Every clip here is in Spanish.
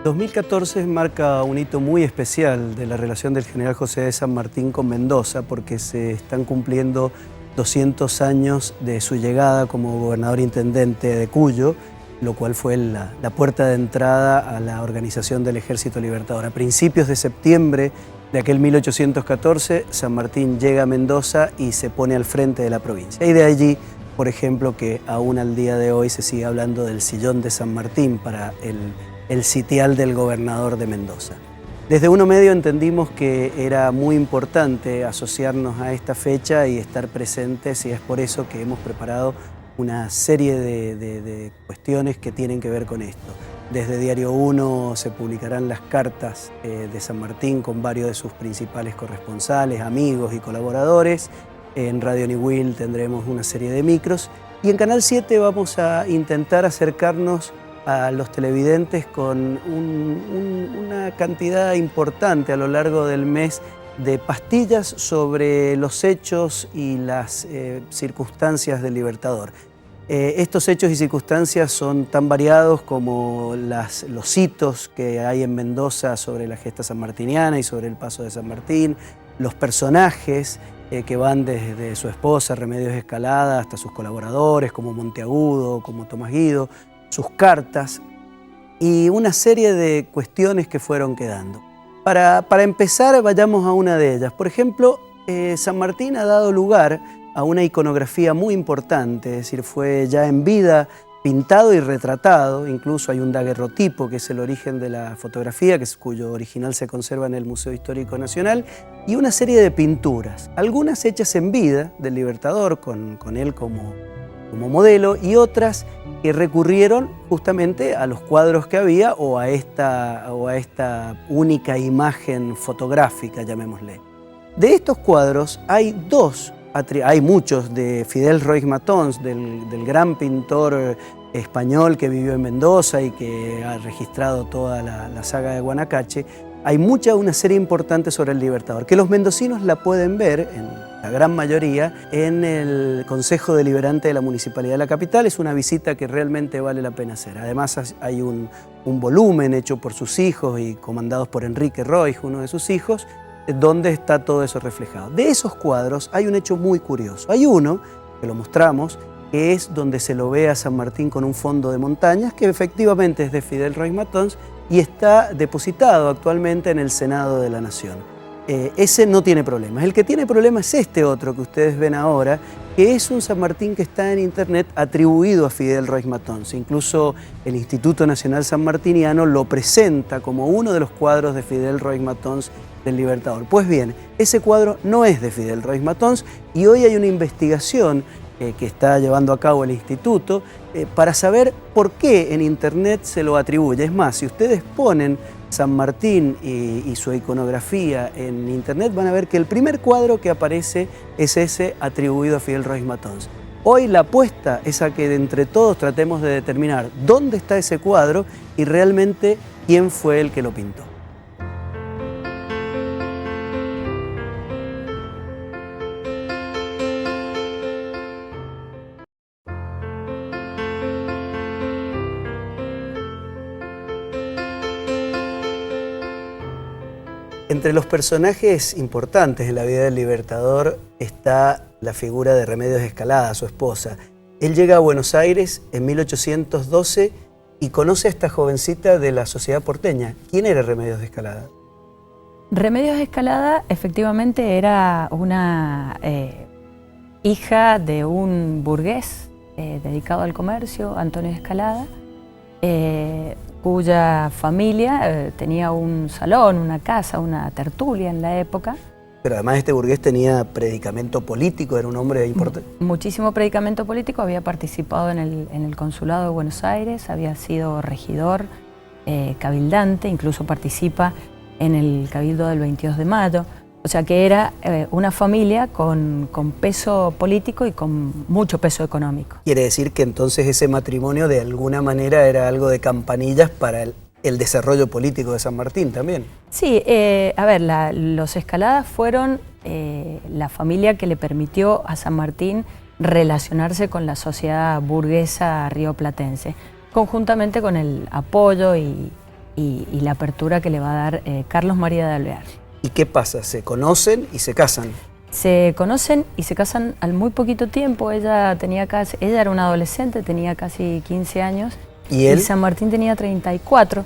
2014 marca un hito muy especial de la relación del general José de San Martín con Mendoza, porque se están cumpliendo 200 años de su llegada como gobernador intendente de Cuyo, lo cual fue la puerta de entrada a la organización del Ejército Libertador. A principios de septiembre de aquel 1814, San Martín llega a Mendoza y se pone al frente de la provincia. Y de allí, por ejemplo, que aún al día de hoy se sigue hablando del sillón de San Martín para el sitial del gobernador de Mendoza. Desde Uno Medio entendimos que era muy importante asociarnos a esta fecha y estar presentes, y es por eso que hemos preparado una serie de cuestiones que tienen que ver con esto. Desde Diario Uno se publicarán las cartas de San Martín con varios de sus principales corresponsales, amigos y colaboradores. En Radio Niwil tendremos una serie de micros y en Canal 7 vamos a intentar acercarnos a los televidentes con una cantidad importante a lo largo del mes de pastillas sobre los hechos y las circunstancias del Libertador. Estos hechos y circunstancias son tan variados como los hitos que hay en Mendoza sobre la gesta sanmartiniana y sobre el paso de San Martín, los personajes que van desde su esposa Remedios Escalada hasta sus colaboradores como Monteagudo, como Tomás Guido, sus cartas y una serie de cuestiones que fueron quedando. Para empezar, vayamos a una de ellas. Por ejemplo, San Martín ha dado lugar a una iconografía muy importante, es decir, fue ya en vida pintado y retratado. Incluso hay un daguerrotipo, que es el origen de la fotografía, cuyo original se conserva en el Museo Histórico Nacional, y una serie de pinturas, algunas hechas en vida del Libertador, con él como modelo, y otras que recurrieron justamente a los cuadros que había o a esta única imagen fotográfica, llamémosle. De estos cuadros hay muchos de Fidel Roig Matons, del gran pintor español que vivió en Mendoza y que ha registrado toda la saga de Guanacache. Hay una serie importante sobre el Libertador, que los mendocinos la pueden ver, en la gran mayoría, en el Consejo Deliberante de la Municipalidad de la capital. Es una visita que realmente vale la pena hacer. Además hay un volumen hecho por sus hijos y comandados por Enrique Roig, uno de sus hijos, donde está todo eso reflejado. De esos cuadros hay un hecho muy curioso. Hay uno, que lo mostramos, que es donde se lo ve a San Martín con un fondo de montañas, que efectivamente es de Fidel Roig Matons y está depositado actualmente en el Senado de la Nación. Ese no tiene problemas. El que tiene problemas es este otro que ustedes ven ahora, que es un San Martín que está en internet atribuido a Fidel Roig Matons. Incluso el Instituto Nacional Sanmartiniano lo presenta como uno de los cuadros de Fidel Roig Matons del Libertador. Pues bien, ese cuadro no es de Fidel Roig Matons y hoy hay una investigación que está llevando a cabo el Instituto para saber por qué en internet se lo atribuye. Es más, si ustedes ponen San Martín y su iconografía en internet, van a ver que el primer cuadro que aparece es ese atribuido a Fidel Roig Matons. Hoy la apuesta es a que de entre todos tratemos de determinar dónde está ese cuadro y realmente quién fue el que lo pintó. Entre los personajes importantes de la vida del Libertador está la figura de Remedios Escalada, su esposa. Él llega a Buenos Aires en 1812 y conoce a esta jovencita de la sociedad porteña. ¿Quién era Remedios Escalada? Remedios Escalada efectivamente era una hija de un burgués dedicado al comercio, Antonio Escalada, cuya familia tenía un salón, una casa, una tertulia en la época. Pero además este burgués tenía predicamento político, era un hombre importante. Muchísimo predicamento político, había participado en el Consulado de Buenos Aires, había sido regidor, cabildante, incluso participa en el Cabildo del 22 de mayo. O sea que era una familia con peso político y con mucho peso económico. Quiere decir que entonces ese matrimonio de alguna manera era algo de campanillas para el desarrollo político de San Martín también. Sí, a ver, los Escaladas fueron la familia que le permitió a San Martín relacionarse con la sociedad burguesa rioplatense, conjuntamente con el apoyo y y la apertura que le va a dar Carlos María de Alvear. ¿Y qué pasa? ¿Se conocen y se casan? Se conocen y se casan al muy poquito tiempo. Ella era una adolescente, tenía casi 15 años. ¿Y él? Y San Martín tenía 34,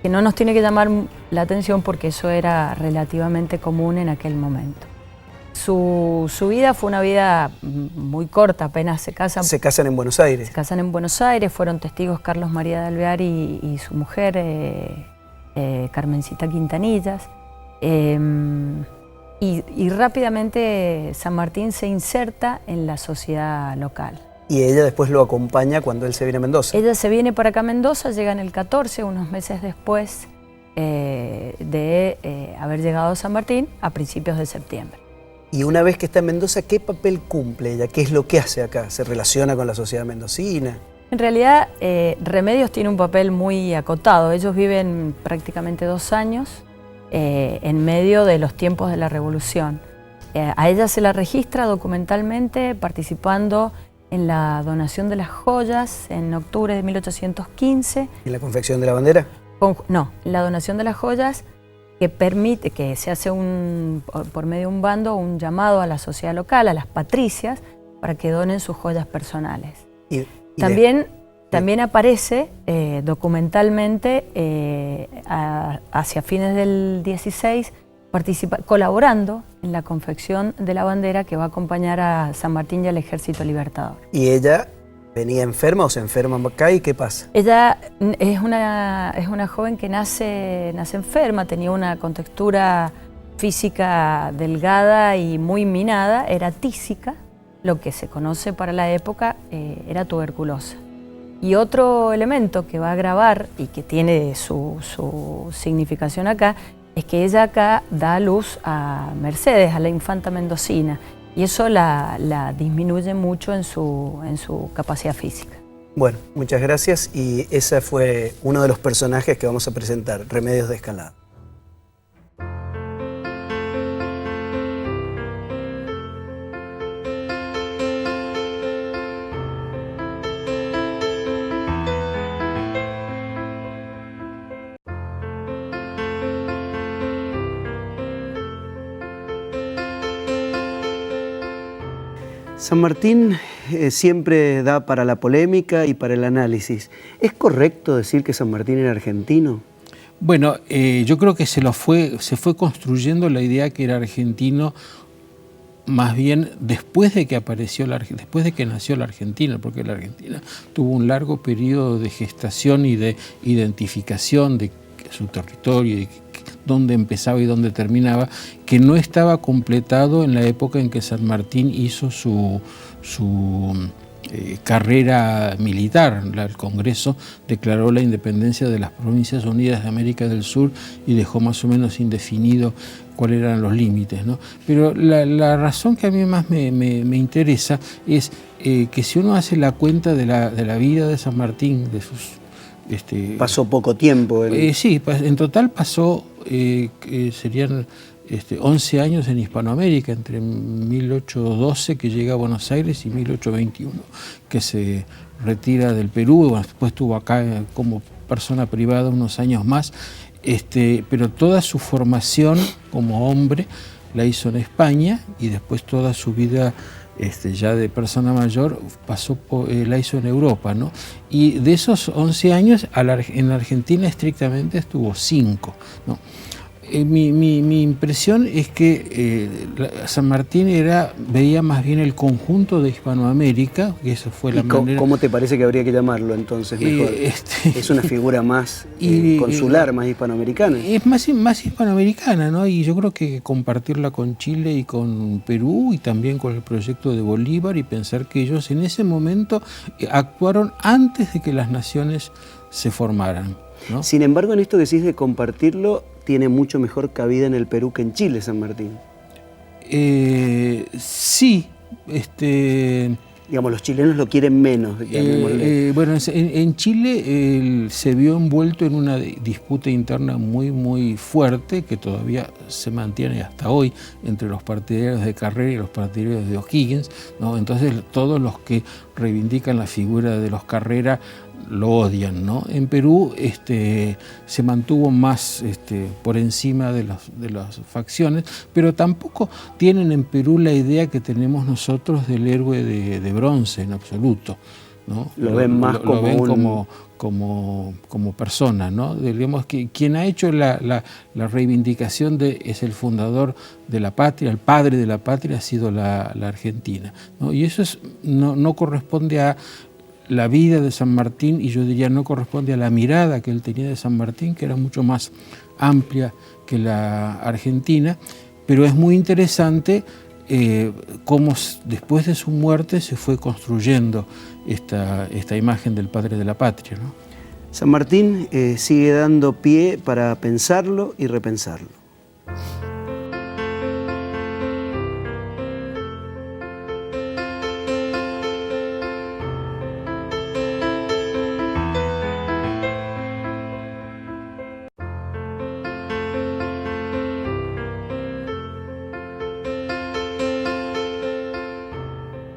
que no nos tiene que llamar la atención porque eso era relativamente común en aquel momento. Su vida fue una vida muy corta, apenas se casan. ¿Se casan en Buenos Aires? Se casan en Buenos Aires, fueron testigos Carlos María de Alvear y su mujer, Carmencita Quintanillas. Y rápidamente San Martín se inserta en la sociedad local. Y ella después lo acompaña cuando él se viene a Mendoza. Ella se viene para acá a Mendoza, llega en el 14, unos meses después de haber llegado a San Martín, a principios de septiembre. Y una vez que está en Mendoza, ¿qué papel cumple ella? ¿Qué es lo que hace acá? ¿Se relaciona con la sociedad mendocina? En realidad, Remedios tiene un papel muy acotado. Ellos viven prácticamente 2 años en medio de los tiempos de la Revolución. A ella se la registra documentalmente participando en la donación de las joyas en octubre de 1815. ¿En la confección de la bandera? No, la donación de las joyas que permite que se hace por medio de un bando un llamado a la sociedad local, a las patricias, para que donen sus joyas personales. También aparece documentalmente hacia fines del 16 colaborando en la confección de la bandera que va a acompañar a San Martín y al Ejército Libertador. ¿Y ella venía enferma o se enferma acá y qué pasa? Ella es una joven que nace enferma, tenía una contextura física delgada y muy minada, era tísica, lo que se conoce para la época era tuberculosa. Y otro elemento que va a agravar y que tiene su significación acá es que ella acá da a luz a Mercedes, a la infanta mendocina, y eso la disminuye mucho en su capacidad física. Bueno, muchas gracias y ese fue uno de los personajes que vamos a presentar, Remedios de Escalada. San Martín siempre da para la polémica y para el análisis. ¿Es correcto decir que San Martín era argentino? Bueno, yo creo que se fue construyendo la idea que era argentino más bien después de que después de que nació la Argentina, porque la Argentina tuvo un largo periodo de gestación y de identificación de su territorio y dónde empezaba y dónde terminaba, que no estaba completado en la época en que San Martín hizo su carrera militar. El Congreso declaró la independencia de las Provincias Unidas de América del Sur y dejó más o menos indefinido cuáles eran los límites, ¿no? Pero la razón que a mí más me interesa es que si uno hace la cuenta de la vida de San Martín, de sus... pasó poco tiempo. Sí, en total pasó, serían 11 años en Hispanoamérica, entre 1812 que llega a Buenos Aires y 1821 que se retira del Perú. Bueno, después estuvo acá como persona privada unos años más, pero toda su formación como hombre la hizo en España y después toda su vida ya de persona mayor la hizo en Europa, ¿no? Y de esos 11 años en la Argentina estrictamente estuvo 5, ¿no? Mi impresión es que San Martín veía más bien el conjunto de Hispanoamérica, que eso fue la manera... ¿Cómo te parece que habría que llamarlo entonces mejor? Es una figura más consular, más hispanoamericana. Es más hispanoamericana, ¿no? Y yo creo que compartirla con Chile y con Perú y también con el proyecto de Bolívar y pensar que ellos en ese momento actuaron antes de que las naciones se formaran, ¿no? Sin embargo, en esto que decís de compartirlo, tiene mucho mejor cabida en el Perú que en Chile, San Martín. Sí. Digamos, los chilenos lo quieren menos. Bueno, en Chile se vio envuelto en una disputa interna muy fuerte que todavía se mantiene hasta hoy entre los partidarios de Carrera y los partidarios de O'Higgins, ¿no? Entonces todos los que reivindican la figura de los Carrera lo odian, ¿no? En Perú se mantuvo más por encima de las facciones, pero tampoco tienen en Perú la idea que tenemos nosotros del héroe de bronce en absoluto, ¿no? Lo ven más como persona, ¿no? Digamos que quien ha hecho la reivindicación es el fundador de la patria, el padre de la patria ha sido la Argentina, ¿no? Y eso no corresponde a la vida de San Martín, y yo diría no corresponde a la mirada que él tenía de San Martín, que era mucho más amplia que la argentina, pero es muy interesante cómo después de su muerte se fue construyendo esta imagen del padre de la patria, ¿no? San Martín sigue dando pie para pensarlo y repensarlo.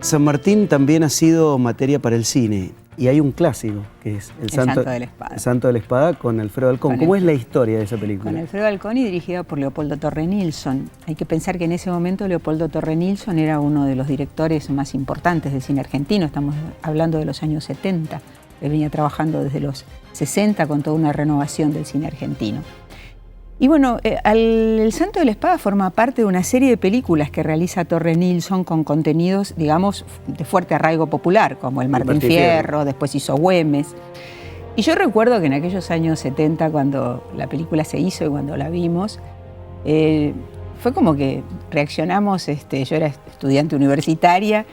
San Martín también ha sido materia para el cine, y hay un clásico que es El Santo de la Espada. El Santo de la Espada con Alfredo Alcón. ¿Cómo es la historia de esa película? Con Alfredo Alcón y dirigida por Leopoldo Torre Nilsson. Hay que pensar que en ese momento Leopoldo Torre Nilsson era uno de los directores más importantes del cine argentino. Estamos hablando de los años 70. Él venía trabajando desde los 60 con toda una renovación del cine argentino. Y bueno, El Santo de la Espada forma parte de una serie de películas que realiza Torre Nilsson con contenidos, digamos, de fuerte arraigo popular, como El Martín Fierro, después hizo Güemes. Y yo recuerdo que en aquellos años 70, cuando la película se hizo y cuando la vimos, fue como que reaccionamos, yo era estudiante universitaria,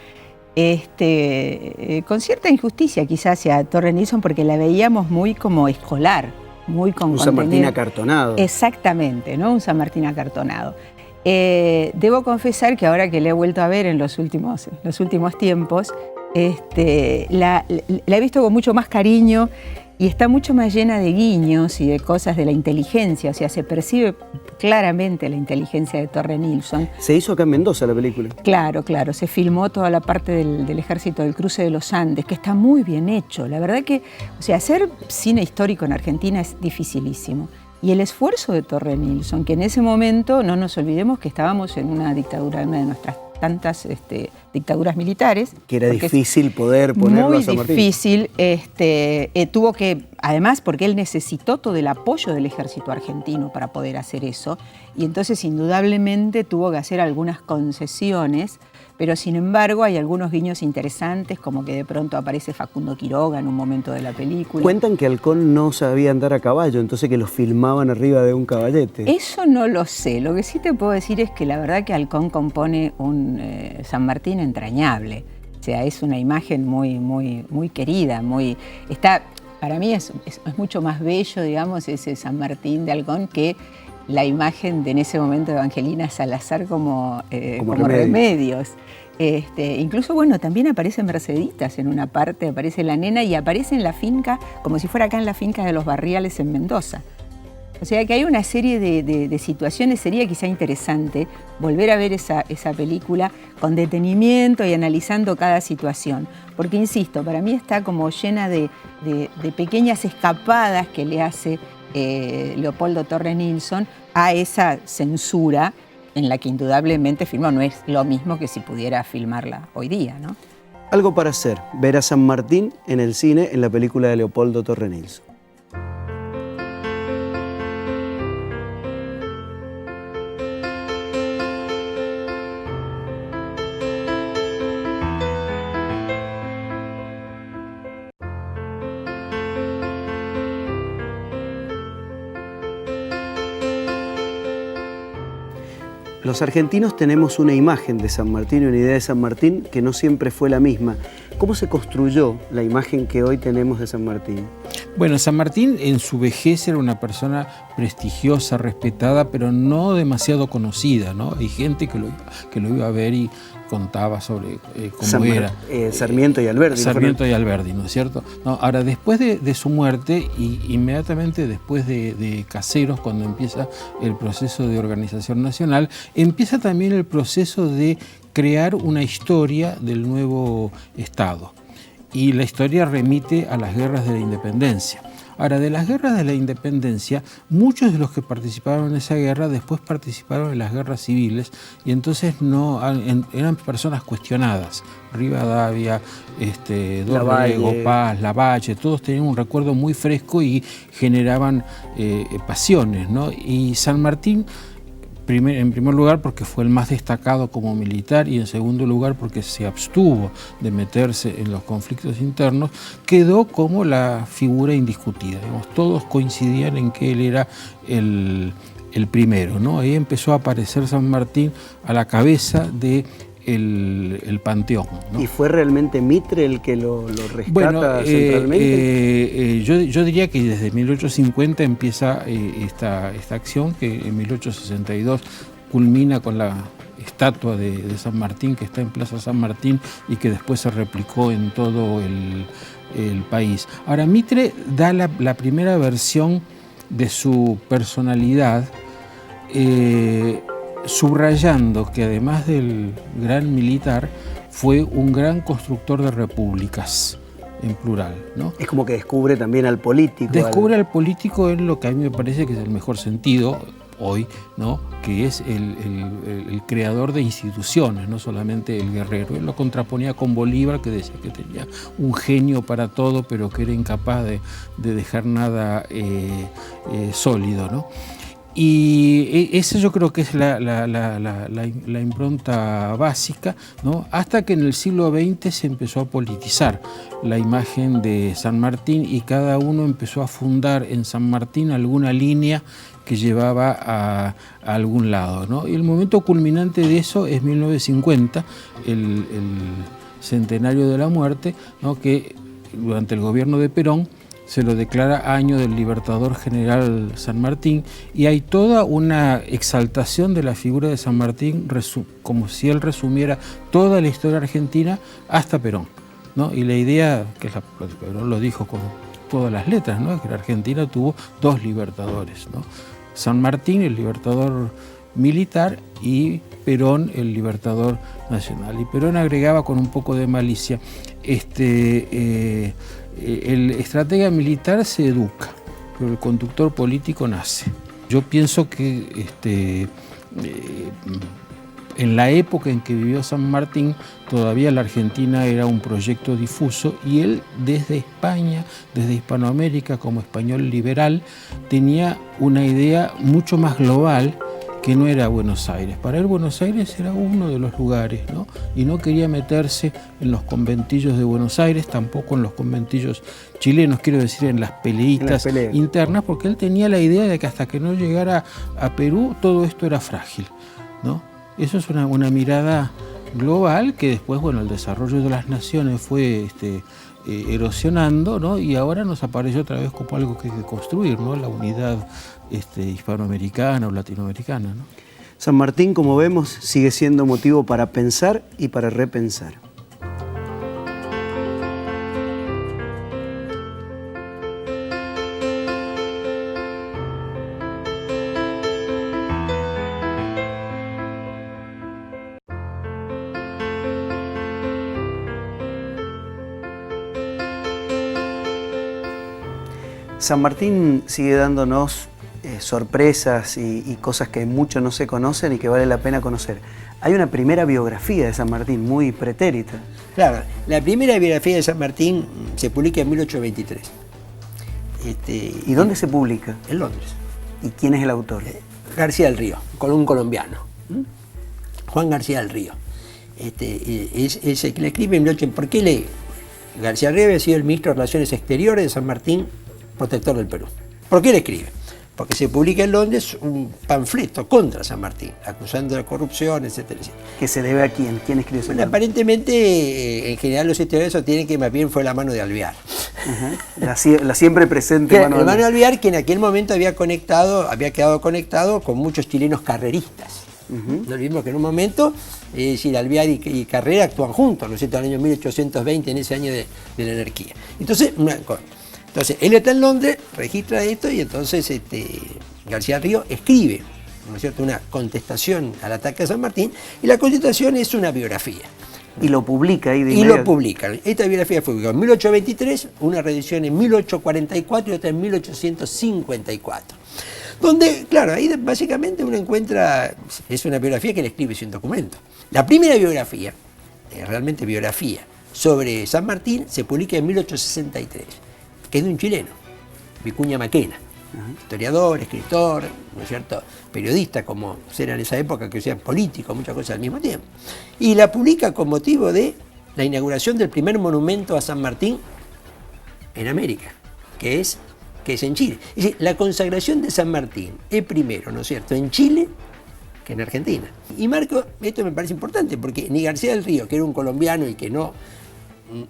con cierta injusticia quizás hacia Torre Nilsson, porque la veíamos muy como escolar. Muy con un contenido. San Martín acartonado. Exactamente, ¿no? Un San Martín acartonado. Debo confesar que ahora que la he vuelto a ver en los últimos tiempos, la he visto con mucho más cariño y está mucho más llena de guiños y de cosas de la inteligencia. O sea, se percibe claramente la inteligencia de Torre Nilsson. Se hizo acá en Mendoza la película. Claro, claro. Se filmó toda la parte del ejército del cruce de los Andes, que está muy bien hecho. La verdad que, o sea, hacer cine histórico en Argentina es dificilísimo. Y el esfuerzo de Torre Nilsson, que en ese momento, no nos olvidemos que estábamos en una dictadura, una de nuestras tantas dictaduras militares. Que era difícil poder ponerlo a San Martín. Muy difícil. Tuvo que, además, porque él necesitó todo el apoyo del ejército argentino para poder hacer eso, y entonces indudablemente tuvo que hacer algunas concesiones, pero sin embargo hay algunos guiños interesantes, como que de pronto aparece Facundo Quiroga en un momento de la película. Cuentan que Alcón no sabía andar a caballo, entonces que lo filmaban arriba de un caballete. Eso no lo sé. Lo que sí te puedo decir es que la verdad que Alcón compone un San Martín entrañable. O sea, es una imagen muy, muy, muy querida, para mí es mucho más bello, digamos, ese San Martín de Alcón que la imagen de en ese momento de Evangelina Salazar como Remedios. Incluso, bueno, también aparece Merceditas en una parte, aparece la nena y aparece en la finca, como si fuera acá en la finca de los Barriales en Mendoza. O sea que hay una serie de situaciones. Sería quizá interesante volver a ver esa película con detenimiento y analizando cada situación. Porque, insisto, para mí está como llena de pequeñas escapadas que le hace Leopoldo Torre Nilsson a esa censura en la que indudablemente filmó. No es lo mismo que si pudiera filmarla hoy día, ¿no? Algo para hacer, ver a San Martín en el cine en la película de Leopoldo Torre Nilsson. Los argentinos tenemos una imagen de San Martín y una idea de San Martín que no siempre fue la misma. ¿Cómo se construyó la imagen que hoy tenemos de San Martín? Bueno, San Martín en su vejez era una persona prestigiosa, respetada, pero no demasiado conocida, ¿no? Hay gente que lo iba a ver y contaba sobre cómo era. Sarmiento y Alberdi. Sarmiento y Alberdi, ¿no es cierto? No, ahora, después de su muerte, y inmediatamente después de Caseros, cuando empieza el proceso de organización nacional, empieza también el proceso de crear una historia del nuevo Estado. y la historia remite a las guerras de la independencia. Ahora, de las guerras de la independencia, muchos de los que participaron en esa guerra después participaron en las guerras civiles y entonces eran personas cuestionadas. Rivadavia, Dorrego, Paz, Lavalle, todos tenían un recuerdo muy fresco y generaban pasiones, ¿no? Y San Martín, en primer lugar porque fue el más destacado como militar y en segundo lugar porque se abstuvo de meterse en los conflictos internos, quedó como la figura indiscutida. Digamos, todos coincidían en que él era el primero, ¿no? Ahí empezó a aparecer San Martín a la cabeza de el panteón, ¿no? ¿Y fue realmente Mitre el que lo rescata centralmente? Yo diría que desde 1850 empieza esta acción, que en 1862 culmina con la estatua de San Martín, que está en Plaza San Martín y que después se replicó en todo el país. Ahora, Mitre da la primera versión de su personalidad, subrayando que además del gran militar, fue un gran constructor de repúblicas, en plural, ¿no? Es como que descubre también al político. Descubre al político en lo que a mí me parece que es el mejor sentido hoy, ¿no? Que es el creador de instituciones, no solamente el guerrero. Él lo contraponía con Bolívar, que decía que tenía un genio para todo, pero que era incapaz de dejar nada sólido, ¿no? Y esa yo creo que es la impronta básica, ¿no? Hasta que en el siglo XX se empezó a politizar la imagen de San Martín y cada uno empezó a fundar en San Martín alguna línea que llevaba a algún lado, ¿no? Y el momento culminante de eso es 1950, el centenario de la muerte, ¿no? Que durante el gobierno de Perón se lo declara año del Libertador General San Martín, y hay toda una exaltación de la figura de San Martín, como si él resumiera toda la historia argentina hasta Perón, ¿no? Y la idea, que Perón lo dijo con todas las letras, ¿no? Que la Argentina tuvo dos libertadores, ¿no? San Martín, el libertador militar, y Perón, el libertador nacional. Y Perón agregaba con un poco de malicia, el estratega militar se educa, pero el conductor político nace. Yo pienso que en la época en que vivió San Martín, todavía la Argentina era un proyecto difuso y él desde España, desde Hispanoamérica como español liberal, tenía una idea mucho más global, que no era Buenos Aires. Para él Buenos Aires era uno de los lugares, ¿no? Y no quería meterse en los conventillos de Buenos Aires, tampoco en los conventillos chilenos, quiero decir, en las peleitas internas, porque él tenía la idea de que hasta que no llegara a Perú todo esto era frágil, ¿no? Eso es una mirada global que después, bueno, el desarrollo de las naciones fue erosionando, ¿no? Y ahora nos aparece otra vez como algo que hay que construir, ¿no? La unidad hispanoamericana o latinoamericana, ¿no? San Martín, como vemos, sigue siendo motivo para pensar y para repensar. San Martín sigue dándonos sorpresas y cosas que muchos no se conocen y que vale la pena conocer. Hay una primera biografía de San Martín muy pretérita. Claro, la primera biografía de San Martín se publica en 1823. ¿Y dónde se publica? En Londres. ¿Y quién es el autor? García del Río, un colombiano. Juan García del Río. Es el que le escribe en 1823. ¿Por qué lee? García del Río había sido el ministro de Relaciones Exteriores de San Martín, protector del Perú. ¿Por qué le escribe? Porque se publica en Londres un panfleto contra San Martín, acusando de corrupción, etcétera, etcétera. ¿Que se debe a quién? ¿Quién escribe eso? Bueno, aparentemente, en general, los historiadores sostienen que más bien fue la mano de Alvear. La siempre presente mano de Alvear, que en aquel momento había quedado conectado con muchos chilenos carreristas. No olvidemos que en un momento, Alvear y Carrera actúan juntos, ¿no es cierto?, en el año 1820, en ese año de la anarquía. Entonces, él está en Londres, registra esto y entonces García Río escribe, ¿no es cierto?, una contestación al ataque a San Martín, y la contestación es una biografía. Y lo publica ahí de Y inmediato. lo publican. Esta biografía fue publicada en 1823, una reedición en 1844 y otra en 1854. Donde, claro, ahí básicamente uno encuentra, es una biografía que le escribe sin documento. La primera biografía, realmente biografía, sobre San Martín se publica en 1863, que es de un chileno, Vicuña Maquena, historiador, escritor, ¿no es cierto?, periodista, como era en esa época, que sean políticos, muchas cosas al mismo tiempo. Y la publica con motivo de la inauguración del primer monumento a San Martín en América, que es en Chile. Es decir, la consagración de San Martín es primero, ¿no es cierto?, en Chile que en Argentina. Y Marco, esto me parece importante, porque ni García del Río, que era un colombiano y que no,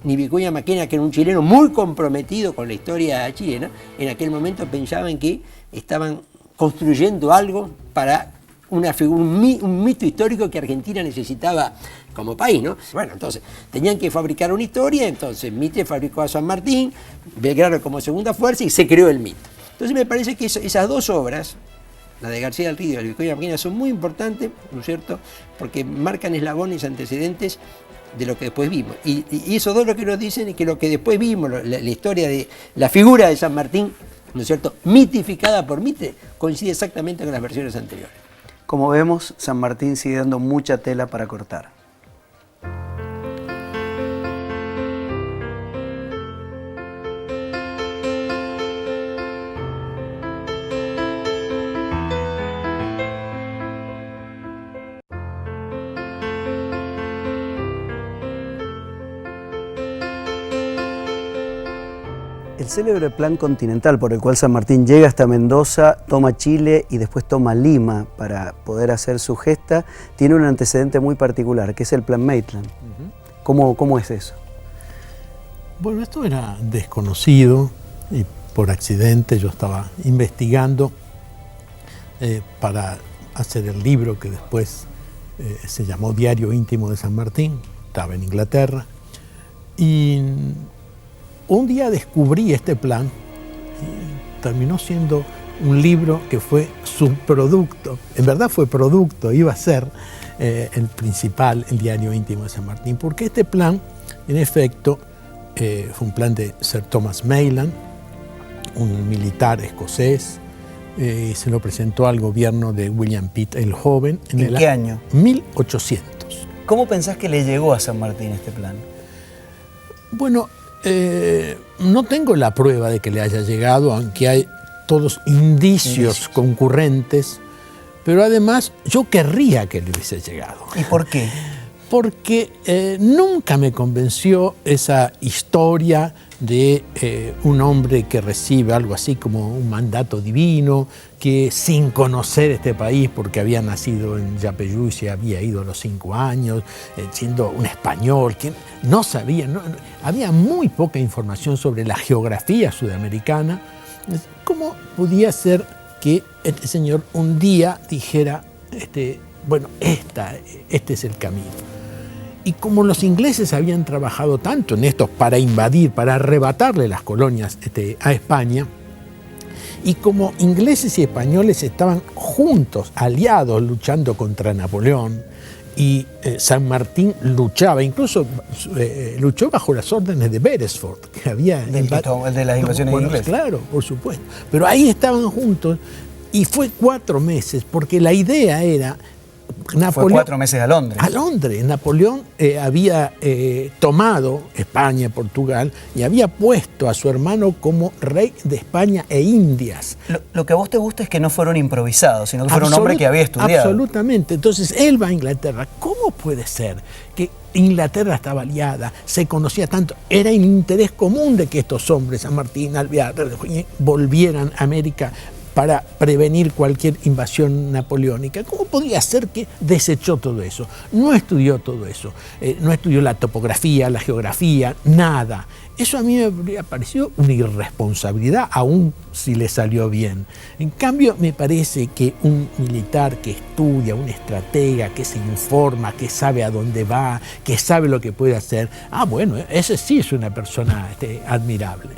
ni Vicuña Maquena, que era un chileno muy comprometido con la historia chilena, en aquel momento pensaban que estaban construyendo algo para un mito histórico que Argentina necesitaba como país, ¿no? Bueno, entonces, tenían que fabricar una historia, entonces Mitre fabricó a San Martín, Belgrano como segunda fuerza y se creó el mito. Entonces me parece que esas dos obras, la de García del Río y la de Vicuña Maquena, son muy importantes, ¿no es cierto?, porque marcan eslabones antecedentes de lo que después vimos. Y esos dos lo que nos dicen es que lo que después vimos, la historia de la figura de San Martín, ¿no es cierto?, mitificada por Mitre, coincide exactamente con las versiones anteriores. Como vemos, San Martín sigue dando mucha tela para cortar. El célebre plan continental por el cual San Martín llega hasta Mendoza, toma Chile y después toma Lima para poder hacer su gesta, tiene un antecedente muy particular, que es el Plan Maitland. ¿Cómo es eso? Bueno, esto era desconocido y por accidente yo estaba investigando para hacer el libro que después se llamó Diario Íntimo de San Martín, estaba en Inglaterra, y un día descubrí este plan y terminó siendo un libro que fue subproducto. En verdad fue producto, iba a ser el principal, el Diario Íntimo de San Martín, porque este plan, en efecto, fue un plan de Sir Thomas Maitland, un militar escocés, y se lo presentó al gobierno de William Pitt el Joven. ¿En qué año? 1800. ¿Cómo pensás que le llegó a San Martín este plan? Bueno, no tengo la prueba de que le haya llegado, aunque hay todos indicios concurrentes, pero además yo querría que le hubiese llegado. ¿Y por qué? Porque nunca me convenció esa historia de un hombre que recibe algo así como un mandato divino, que sin conocer este país, porque había nacido en Yapeyú y se había ido a los 5 años, siendo un español, que no sabía, había muy poca información sobre la geografía sudamericana. ¿Cómo podía ser que este señor un día dijera, bueno, este es el camino? Y como los ingleses habían trabajado tanto en esto para invadir, para arrebatarle las colonias a España, y como ingleses y españoles estaban juntos, aliados, luchando contra Napoleón, y San Martín luchaba, incluso luchó bajo las órdenes de Beresford, que había... El de las invasiones inglesas. Claro, por supuesto. Pero ahí estaban juntos, y fue 4 meses, porque la idea era... Fue 4 meses a Londres. A Londres. Napoleón había tomado España, Portugal, y había puesto a su hermano como rey de España e Indias. Lo que a vos te gusta es que no fueron improvisados, sino que fueron un hombre que había estudiado. Absolutamente. Entonces él va a Inglaterra. ¿Cómo puede ser que Inglaterra estaba aliada, se conocía tanto? Era en interés común de que estos hombres, San Martín, Alvear, volvieran a América para prevenir cualquier invasión napoleónica. ¿Cómo podía ser que desechó todo eso? No estudió todo eso, no estudió la topografía, la geografía, nada. Eso a mí me habría parecido una irresponsabilidad, aun si le salió bien. En cambio, me parece que un militar que estudia, un estratega, que se informa, que sabe a dónde va, que sabe lo que puede hacer, bueno, ese sí es una persona admirable.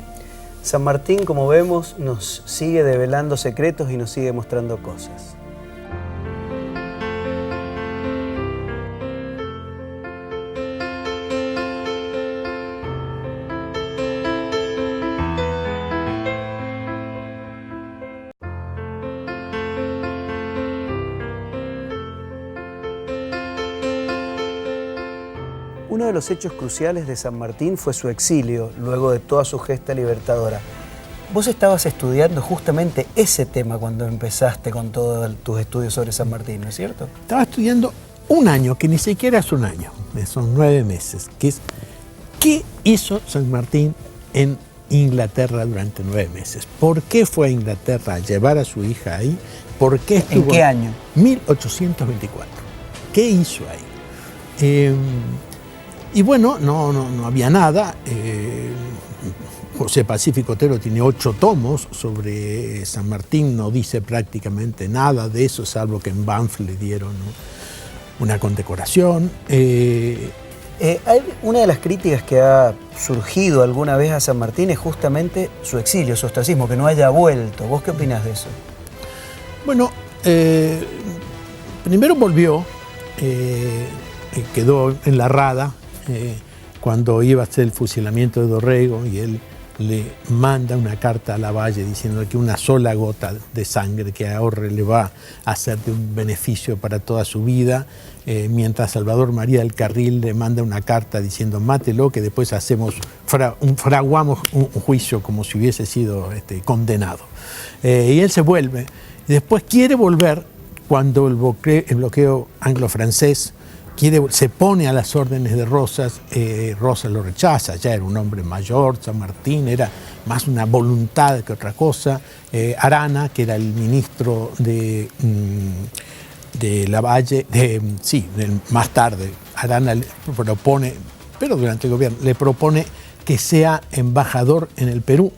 San Martín, como vemos, nos sigue develando secretos y nos sigue mostrando cosas. uno de los hechos cruciales de San Martín fue su exilio, luego de toda su gesta libertadora. Vos estabas estudiando justamente ese tema cuando empezaste con todos tus estudios sobre San Martín, ¿no es cierto? Estaba estudiando un año, que ni siquiera es un año, son 9 meses, que es ¿qué hizo San Martín en Inglaterra durante 9 meses? ¿Por qué fue a Inglaterra a llevar a su hija ahí? ¿Por qué estuvo? ¿En qué año? 1824. ¿Qué hizo ahí? Y bueno, no había nada. José Pacífico Otero tiene 8 tomos sobre San Martín, no dice prácticamente nada de eso, salvo que en Banff le dieron, ¿no?, una condecoración. Una de las críticas que ha surgido alguna vez a San Martín es justamente su exilio, su ostracismo, que no haya vuelto. ¿Vos qué opinás de eso? Bueno, primero volvió, quedó en la Rada cuando iba a hacer el fusilamiento de Dorrego, y él le manda una carta a Lavalle diciendo que una sola gota de sangre que ahorre le va a hacer de un beneficio para toda su vida, mientras Salvador María del Carril le manda una carta diciendo mátelo, que después fraguamos un juicio como si hubiese sido condenado. Y él se vuelve, y después quiere volver cuando el bloqueo anglo-francés se pone a las órdenes de Rosas. Rosas lo rechaza, ya era un hombre mayor, San Martín era más una voluntad que otra cosa. Arana, que era el ministro de Lavalle, más tarde, Arana le propone, pero durante el gobierno, le propone que sea embajador en el Perú,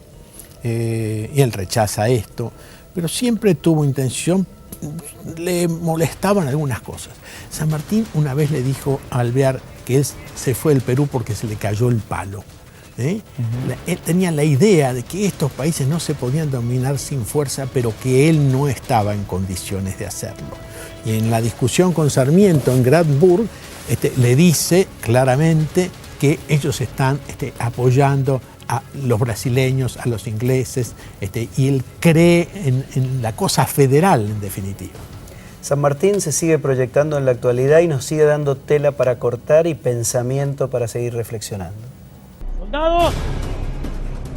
y él rechaza esto, pero siempre tuvo intención. Le molestaban algunas cosas. San Martín una vez le dijo a Alvear que él se fue del Perú porque se le cayó el palo. Él tenía la idea de que estos países no se podían dominar sin fuerza, pero que él no estaba en condiciones de hacerlo. Y en la discusión con Sarmiento en Gradburg, le dice claramente que ellos están apoyando a los brasileños, a los ingleses, y él cree en la cosa federal, en definitiva. San Martín se sigue proyectando en la actualidad y nos sigue dando tela para cortar y pensamiento para seguir reflexionando. ¡Soldados!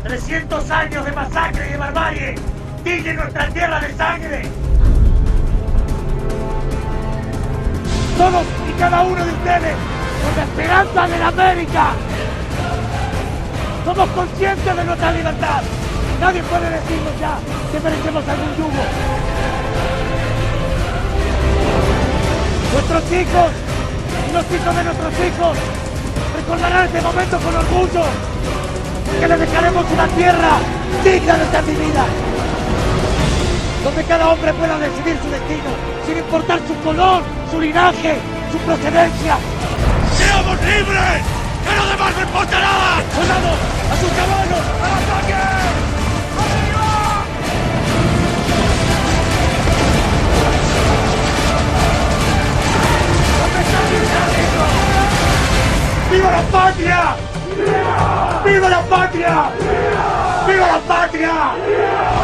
300 años de masacre y de barbarie tiñen nuestra tierra de sangre. Todos y cada uno de ustedes son la esperanza de la América. Somos conscientes de nuestra libertad. Nadie puede decirnos ya que merecemos algún yugo. Nuestros hijos y los hijos de nuestros hijos recordarán este momento con orgullo, porque les dejaremos una tierra digna de ser vivida, donde cada hombre pueda decidir su destino, sin importar su color, su linaje, su procedencia. ¡Seamos libres! ¡Que lo demás no importa nada! ¡Soldados, a sus caballos, al ataque! ¡Arriba! ¿Dónde está mi ejército? ¡Viva la patria! ¡Viva! ¡Viva la patria! ¡Viva! ¡Viva la patria! ¡Viva!